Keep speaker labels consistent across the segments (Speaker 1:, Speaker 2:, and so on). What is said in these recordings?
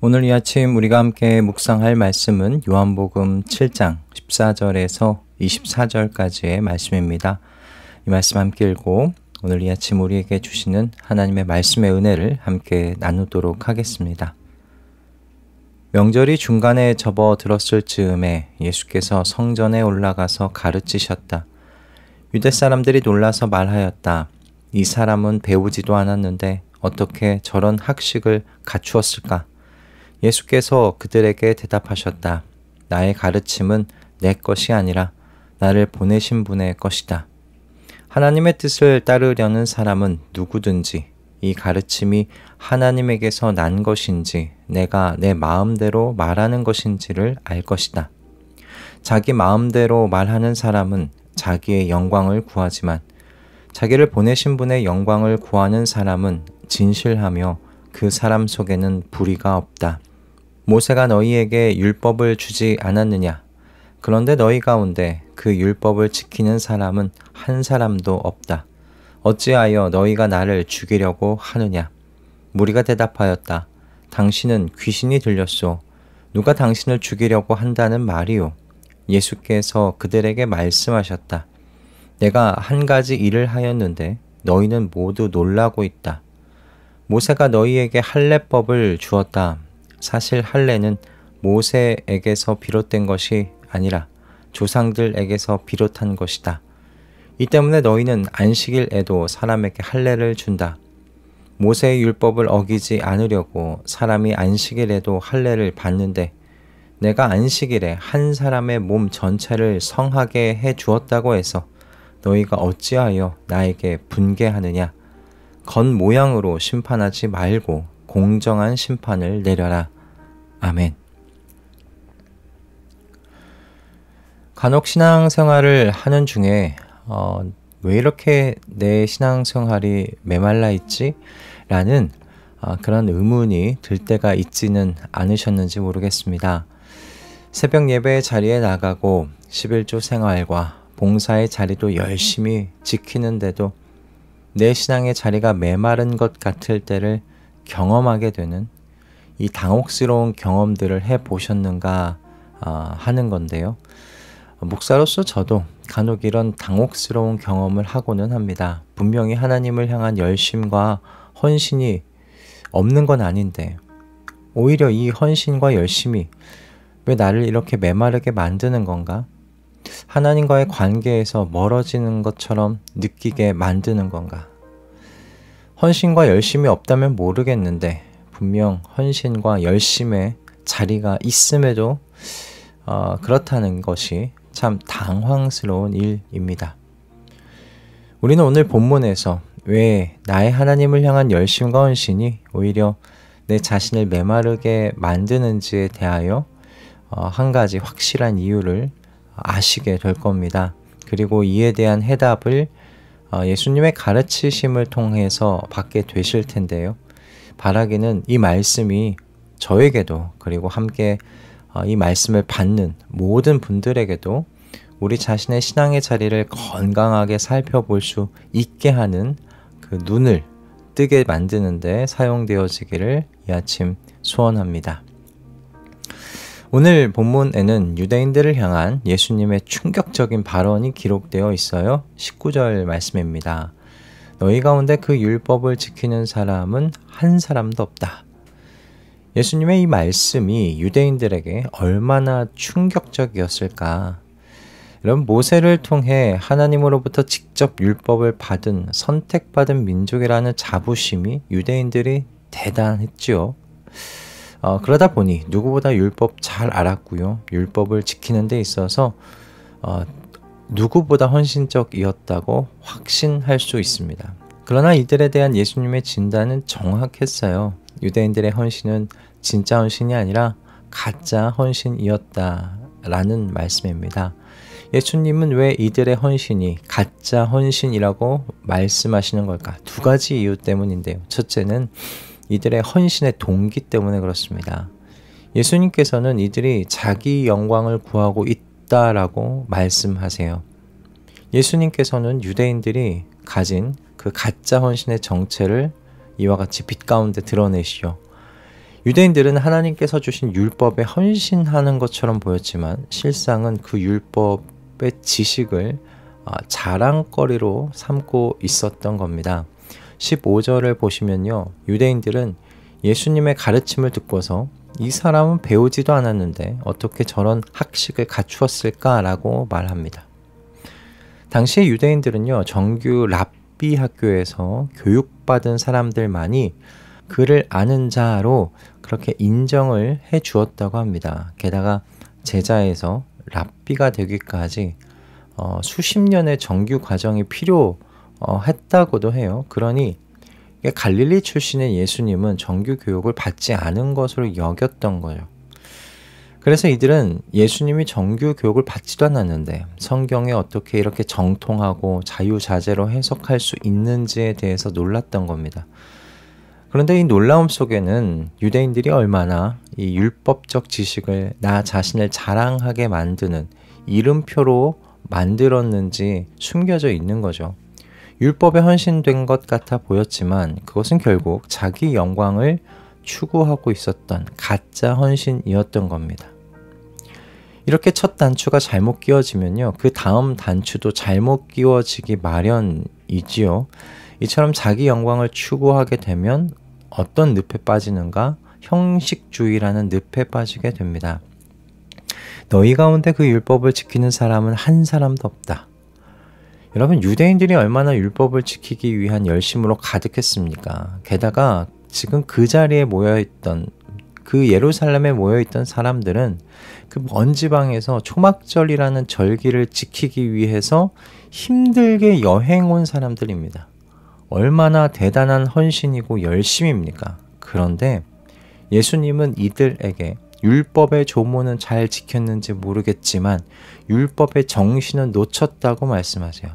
Speaker 1: 오늘 이 아침 우리가 함께 묵상할 말씀은 요한복음 7장 14절에서 24절까지의 말씀입니다. 이 말씀 함께 읽고 오늘 이 아침 우리에게 주시는 하나님의 말씀의 은혜를 함께 나누도록 하겠습니다. 명절이 중간에 접어들었을 즈음에 예수께서 성전에 올라가서 가르치셨다. 유대 사람들이 놀라서 말하였다. 이 사람은 배우지도 않았는데 어떻게 저런 학식을 갖추었을까? 예수께서 그들에게 대답하셨다. 나의 가르침은 내 것이 아니라 나를 보내신 분의 것이다. 하나님의 뜻을 따르려는 사람은 누구든지 이 가르침이 하나님에게서 난 것인지 내가 내 마음대로 말하는 것인지를 알 것이다. 자기 마음대로 말하는 사람은 자기의 영광을 구하지만 자기를 보내신 분의 영광을 구하는 사람은 진실하며 그 사람 속에는 불의가 없다. 모세가 너희에게 율법을 주지 않았느냐? 그런데 너희 가운데 그 율법을 지키는 사람은 한 사람도 없다. 어찌하여 너희가 나를 죽이려고 하느냐? 무리가 대답하였다. 당신은 귀신이 들렸소. 누가 당신을 죽이려고 한다는 말이오? 예수께서 그들에게 말씀하셨다. 내가 한 가지 일을 하였는데 너희는 모두 놀라고 있다. 모세가 너희에게 할례법을 주었다. 사실 할례는 모세에게서 비롯된 것이 아니라 조상들에게서 비롯한 것이다. 이 때문에 너희는 안식일에도 사람에게 할례를 준다. 모세의 율법을 어기지 않으려고 사람이 안식일에도 할례를 받는데 내가 안식일에 한 사람의 몸 전체를 성하게 해 주었다고 해서 너희가 어찌하여 나에게 분개하느냐? 겉모양으로 심판하지 말고 공정한 심판을 내려라. 아멘. 간혹 신앙생활을 하는 중에 왜 이렇게 내 신앙생활이 메말라 있지? 라는 그런 의문이 들 때가 있지는 않으셨는지 모르겠습니다. 새벽 예배 자리에 나가고 11조 생활과 봉사의 자리도 열심히 지키는데도 내 신앙의 자리가 메마른 것 같을 때를 경험하게 되는 이 당혹스러운 경험들을 해보셨는가 하는 건데요. 목사로서 저도 간혹 이런 당혹스러운 경험을 하고는 합니다. 분명히 하나님을 향한 열심과 헌신이 없는 건 아닌데 오히려 이 헌신과 열심이 왜 나를 이렇게 메마르게 만드는 건가? 하나님과의 관계에서 멀어지는 것처럼 느끼게 만드는 건가? 헌신과 열심이 없다면 모르겠는데 분명 헌신과 열심의 자리가 있음에도 그렇다는 것이 참 당황스러운 일입니다. 우리는 오늘 본문에서 왜 나의 하나님을 향한 열심과 헌신이 오히려 내 자신을 메마르게 만드는지에 대하여 한 가지 확실한 이유를 아시게 될 겁니다. 그리고 이에 대한 해답을 예수님의 가르치심을 통해서 받게 되실 텐데요. 바라기는 이 말씀이 저에게도 그리고 함께 이 말씀을 받는 모든 분들에게도 우리 자신의 신앙의 자리를 건강하게 살펴볼 수 있게 하는 그 눈을 뜨게 만드는 데 사용되어지기를 이 아침 소원합니다. 오늘 본문에는 유대인들을 향한 예수님의 충격적인 발언이 기록되어 있어요. 19절 말씀입니다. 너희 가운데 그 율법을 지키는 사람은 한 사람도 없다. 예수님의 이 말씀이 유대인들에게 얼마나 충격적이었을까. 이런 모세를 통해 하나님으로부터 직접 율법을 받은 선택받은 민족이라는 자부심이 유대인들이 대단했지요. 그러다 보니 누구보다 율법 잘 알았고요. 율법을 지키는 데 있어서 누구보다 헌신적이었다고 확신할 수 있습니다. 그러나 이들에 대한 예수님의 진단은 정확했어요. 유대인들의 헌신은 진짜 헌신이 아니라 가짜 헌신이었다라는 말씀입니다. 예수님은 왜 이들의 헌신이 가짜 헌신이라고 말씀하시는 걸까? 두 가지 이유 때문인데요. 첫째는 이들의 헌신의 동기 때문에 그렇습니다. 예수님께서는 이들이 자기 영광을 구하고 있다라고 말씀하세요. 예수님께서는 유대인들이 가진 그 가짜 헌신의 정체를 이와 같이 빛 가운데 드러내시오. 유대인들은 하나님께서 주신 율법에 헌신하는 것처럼 보였지만 실상은 그 율법의 지식을 자랑거리로 삼고 있었던 겁니다. 15절을 보시면요. 유대인들은 예수님의 가르침을 듣고서 이 사람은 배우지도 않았는데 어떻게 저런 학식을 갖추었을까라고 말합니다. 당시의 유대인들은요. 정규 랍비 학교에서 교육받은 사람들만이 그를 아는 자로 그렇게 인정을 해 주었다고 합니다. 게다가 제자에서 랍비가 되기까지 수십 년의 정규 과정이 필요했다고도 해요. 그러니 갈릴리 출신의 예수님은 정규 교육을 받지 않은 것으로 여겼던 거죠. 그래서 이들은 예수님이 정규 교육을 받지도 않았는데 성경에 어떻게 이렇게 정통하고 자유자재로 해석할 수 있는지에 대해서 놀랐던 겁니다. 그런데 이 놀라움 속에는 유대인들이 얼마나 이 율법적 지식을 나 자신을 자랑하게 만드는 이름표로 만들었는지 숨겨져 있는 거죠. 율법에 헌신된 것 같아 보였지만 그것은 결국 자기 영광을 추구하고 있었던 가짜 헌신이었던 겁니다. 이렇게 첫 단추가 잘못 끼워지면요. 그 다음 단추도 잘못 끼워지기 마련이지요. 이처럼 자기 영광을 추구하게 되면 어떤 늪에 빠지는가? 형식주의라는 늪에 빠지게 됩니다. 너희 가운데 그 율법을 지키는 사람은 한 사람도 없다. 여러분, 유대인들이 얼마나 율법을 지키기 위한 열심으로 가득했습니까? 게다가 지금 그 자리에 모여있던, 그 예루살렘에 모여있던 사람들은 그 먼 지방에서 초막절이라는 절기를 지키기 위해서 힘들게 여행 온 사람들입니다. 얼마나 대단한 헌신이고 열심입니까? 그런데 예수님은 이들에게 율법의 조문은 잘 지켰는지 모르겠지만 율법의 정신은 놓쳤다고 말씀하세요.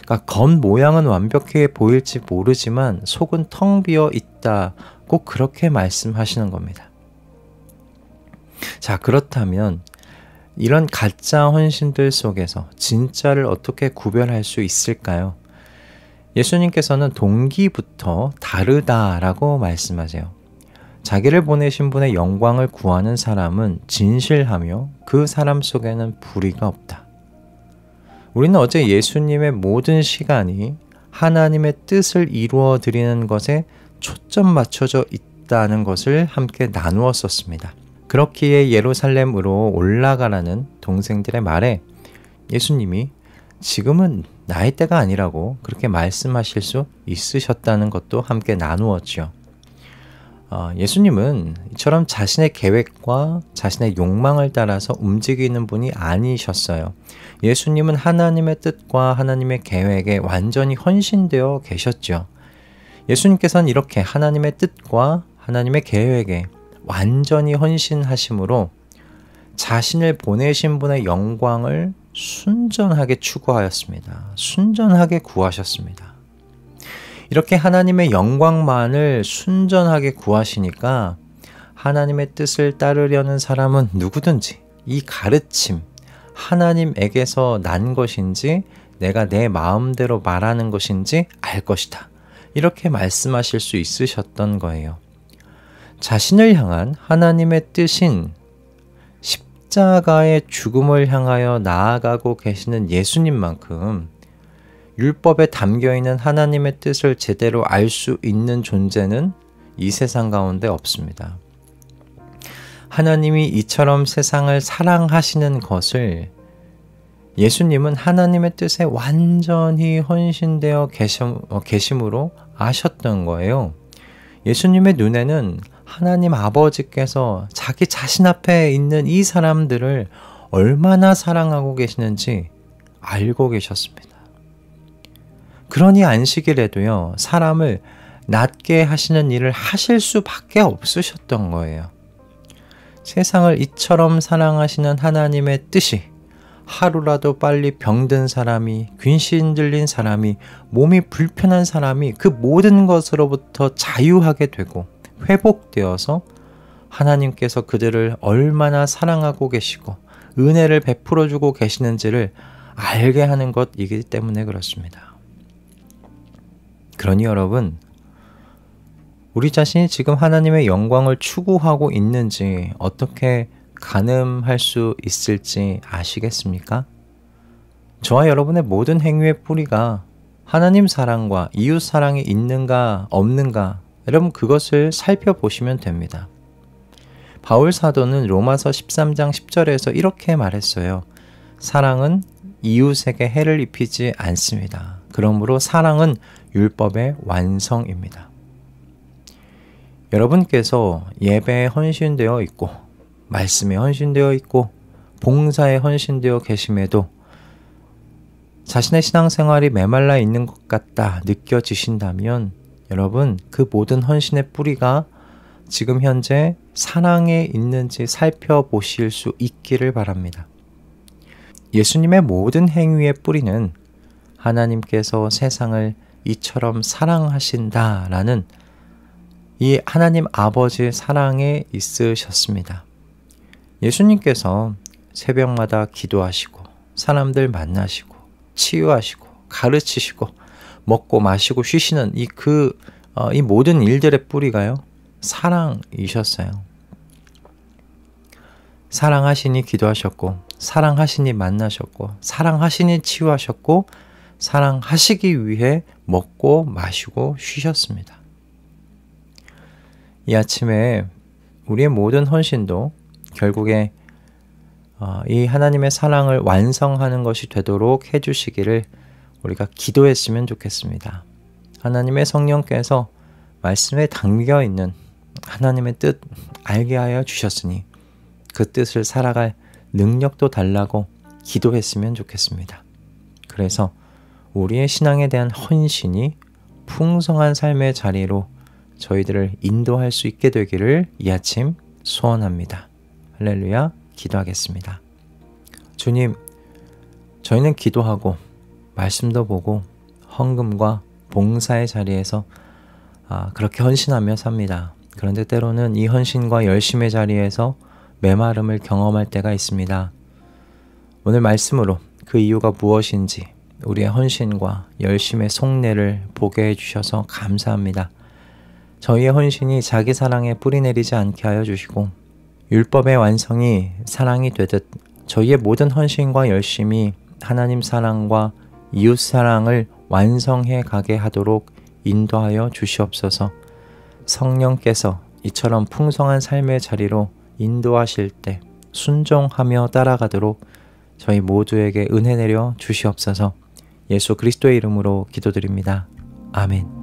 Speaker 1: 그러니까 겉모양은 완벽해 보일지 모르지만 속은 텅 비어 있다고 그렇게 말씀하시는 겁니다. 자, 그렇다면 이런 가짜 헌신들 속에서 진짜를 어떻게 구별할 수 있을까요? 예수님께서는 동기부터 다르다라고 말씀하세요. 자기를 보내신 분의 영광을 구하는 사람은 진실하며 그 사람 속에는 불의가 없다. 우리는 어제 예수님의 모든 시간이 하나님의 뜻을 이루어 드리는 것에 초점 맞춰져 있다는 것을 함께 나누었었습니다. 그렇기에 예루살렘으로 올라가라는 동생들의 말에 예수님이 지금은 나의 때가 아니라고 그렇게 말씀하실 수 있으셨다는 것도 함께 나누었죠. 예수님은 이처럼 자신의 계획과 자신의 욕망을 따라서 움직이는 분이 아니셨어요. 예수님은 하나님의 뜻과 하나님의 계획에 완전히 헌신되어 계셨죠. 예수님께서는 이렇게 하나님의 뜻과 하나님의 계획에 완전히 헌신하심으로 자신을 보내신 분의 영광을 순전하게 추구하였습니다. 순전하게 구하셨습니다. 이렇게 하나님의 영광만을 순전하게 구하시니까 하나님의 뜻을 따르려는 사람은 누구든지 이 가르침, 하나님에게서 난 것인지 내가 내 마음대로 말하는 것인지 알 것이다. 이렇게 말씀하실 수 있으셨던 거예요. 자신을 향한 하나님의 뜻인 십자가의 죽음을 향하여 나아가고 계시는 예수님만큼 율법에 담겨있는 하나님의 뜻을 제대로 알 수 있는 존재는 이 세상 가운데 없습니다. 하나님이 이처럼 세상을 사랑하시는 것을 예수님은 하나님의 뜻에 완전히 헌신되어 계심으로 아셨던 거예요. 예수님의 눈에는 하나님 아버지께서 자기 자신 앞에 있는 이 사람들을 얼마나 사랑하고 계시는지 알고 계셨습니다. 그러니 안식일에도요, 사람을 낫게 하시는 일을 하실 수밖에 없으셨던 거예요. 세상을 이처럼 사랑하시는 하나님의 뜻이 하루라도 빨리 병든 사람이, 귀신 들린 사람이, 몸이 불편한 사람이 그 모든 것으로부터 자유하게 되고 회복되어서 하나님께서 그들을 얼마나 사랑하고 계시고 은혜를 베풀어 주고 계시는지를 알게 하는 것이기 때문에 그렇습니다. 그러니 여러분, 우리 자신이 지금 하나님의 영광을 추구하고 있는지 어떻게 가늠할 수 있을지 아시겠습니까? 저와 여러분의 모든 행위의 뿌리가 하나님 사랑과 이웃 사랑이 있는가 없는가, 여러분 그것을 살펴보시면 됩니다. 바울 사도는 로마서 13장 10절에서 이렇게 말했어요. 사랑은 이웃에게 해를 입히지 않습니다. 그러므로 사랑은 율법의 완성입니다. 여러분께서 예배에 헌신되어 있고 말씀에 헌신되어 있고 봉사에 헌신되어 계심에도 자신의 신앙생활이 메말라 있는 것 같다 느껴지신다면 여러분 그 모든 헌신의 뿌리가 지금 현재 사랑에 있는지 살펴보실 수 있기를 바랍니다. 예수님의 모든 행위의 뿌리는 하나님께서 세상을 이처럼 사랑하신다라는 이 하나님 아버지의 사랑에 있으셨습니다. 예수님께서 새벽마다 기도하시고 사람들 만나시고 치유하시고 가르치시고 먹고 마시고 쉬시는 이 모든 일들의 뿌리가요, 사랑이셨어요. 사랑하시니 기도하셨고 사랑하시니 만나셨고 사랑하시니 치유하셨고 사랑하시기 위해 먹고 마시고 쉬셨습니다. 이 아침에 우리의 모든 헌신도 결국에 이 하나님의 사랑을 완성하는 것이 되도록 해주시기를 우리가 기도했으면 좋겠습니다. 하나님의 성령께서 말씀에 담겨 있는 하나님의 뜻 알게 하여 주셨으니 그 뜻을 살아갈 능력도 달라고 기도했으면 좋겠습니다. 그래서 우리의 신앙에 대한 헌신이 풍성한 삶의 자리로 저희들을 인도할 수 있게 되기를 이 아침 소원합니다. 할렐루야. 기도하겠습니다. 주님, 저희는 기도하고 말씀도 보고 헌금과 봉사의 자리에서 그렇게 헌신하며 삽니다. 그런데 때로는 이 헌신과 열심의 자리에서 메마름을 경험할 때가 있습니다. 오늘 말씀으로 그 이유가 무엇인지 우리의 헌신과 열심의 속내를 보게 해주셔서 감사합니다. 저희의 헌신이 자기 사랑에 뿌리내리지 않게 하여 주시고 율법의 완성이 사랑이 되듯 저희의 모든 헌신과 열심이 하나님 사랑과 이웃 사랑을 완성해 가게 하도록 인도하여 주시옵소서. 성령께서 이처럼 풍성한 삶의 자리로 인도하실 때 순종하며 따라가도록 저희 모두에게 은혜 내려 주시옵소서. 예수 그리스도의 이름으로 기도드립니다. 아멘.